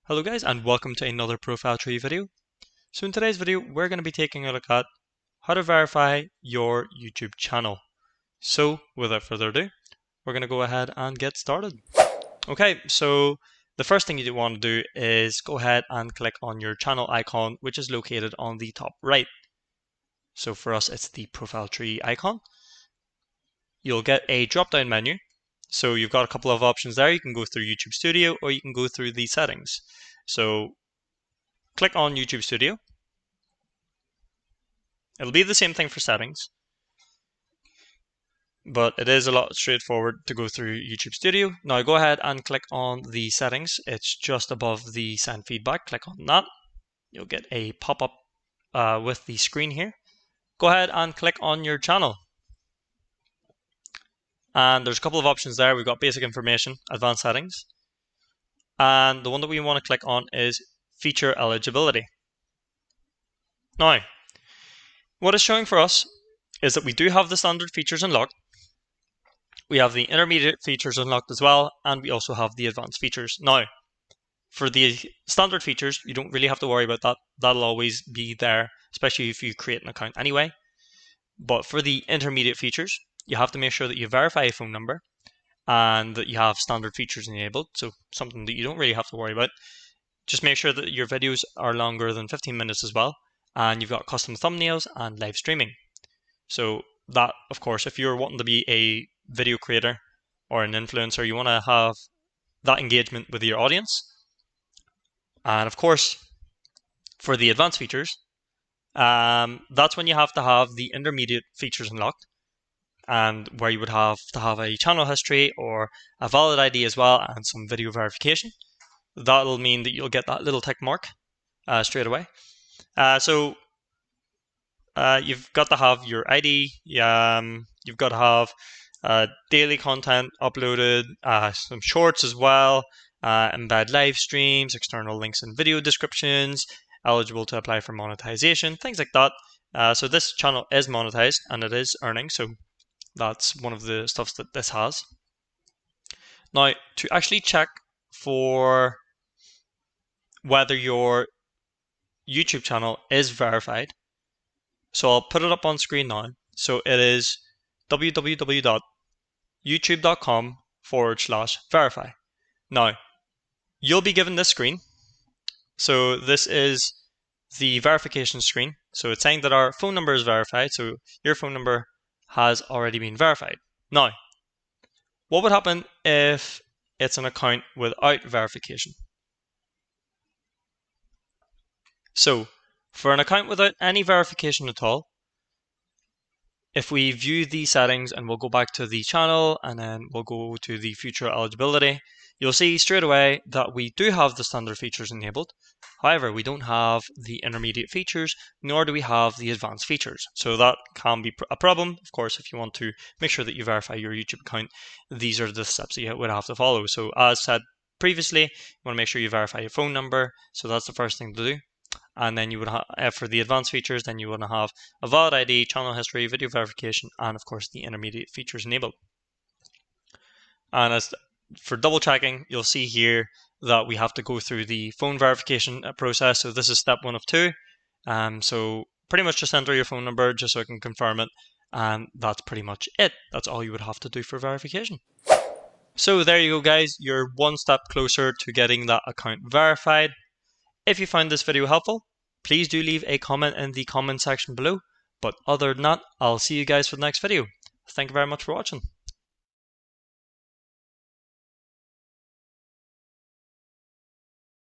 Hello guys, and welcome to another ProfileTree video. So in today's video we're going to be taking a look at how to verify your YouTube channel. So without further ado, we're going to go ahead and get started. Okay, so the first thing you want to do is go ahead and click on your channel icon, which is located on the top right. So for us it's the ProfileTree icon. You'll get a drop down menu. So you've got a couple of options there. You can go through YouTube Studio or you can go through the settings. So click on YouTube Studio. It'll be the same thing for settings, but it is a lot straightforward to go through YouTube Studio. Now go ahead and click on the settings. It's just above the send feedback. Click on that. You'll get a pop-up with the screen here. Go ahead and click on your channel. And there's a couple of options there. We've got basic information, advanced settings. And the one that we want to click on is feature eligibility. Now, what it's showing for us is that we do have the standard features unlocked. We have the intermediate features unlocked as well, and we also have the advanced features. Now, for the standard features, you don't really have to worry about that. That'll always be there, especially if you create an account anyway. But for the intermediate features, you have to make sure that you verify a phone number and that you have standard features enabled, so something that you don't really have to worry about. Just make sure that your videos are longer than 15 minutes as well, and you've got custom thumbnails and live streaming. So that, of course, if you're wanting to be a video creator or an influencer, you want to have that engagement with your audience. And of course, for the advanced features, that's when you have to have the intermediate features unlocked, and where you would have to have a channel history or a valid ID as well and some video verification. That'll mean that you'll get that little tick mark straight away. So you've got to have your ID, you've got to have daily content uploaded, some shorts as well, embed live streams, external links and video descriptions, eligible to apply for monetization, things like that. So this channel is monetized and it is earning, so that's one of the stuffs that this has. Now, to actually check for whether your YouTube channel is verified, so I'll put it up on screen now. So it is www.youtube.com/verify. Now, you'll be given this screen. So this is the verification screen. So it's saying that our phone number is verified. So your phone number has already been verified. Now, what would happen if it's an account without verification? So, for an account without any verification at all, if we view the settings and we'll go back to the channel and then we'll go to the feature eligibility, you'll see straight away that we do have the standard features enabled. However, we don't have the intermediate features, nor do we have the advanced features. So that can be a problem. Of course, if you want to make sure that you verify your YouTube account, these are the steps that you would have to follow. So as said previously, you want to make sure you verify your phone number. So that's the first thing to do. And then you would have, for the advanced features, then you want to have a valid ID, channel history, video verification, and of course the intermediate features enabled. And as for double checking, you'll see here that we have to go through the phone verification process. So this is step 1 of 2. So pretty much just enter your phone number just so I can confirm it. And that's pretty much it. That's all you would have to do for verification. So there you go, guys. You're one step closer to getting that account verified. If you found this video helpful, please do leave a comment in the comment section below. But other than that, I'll see you guys for the next video. Thank you very much for watching.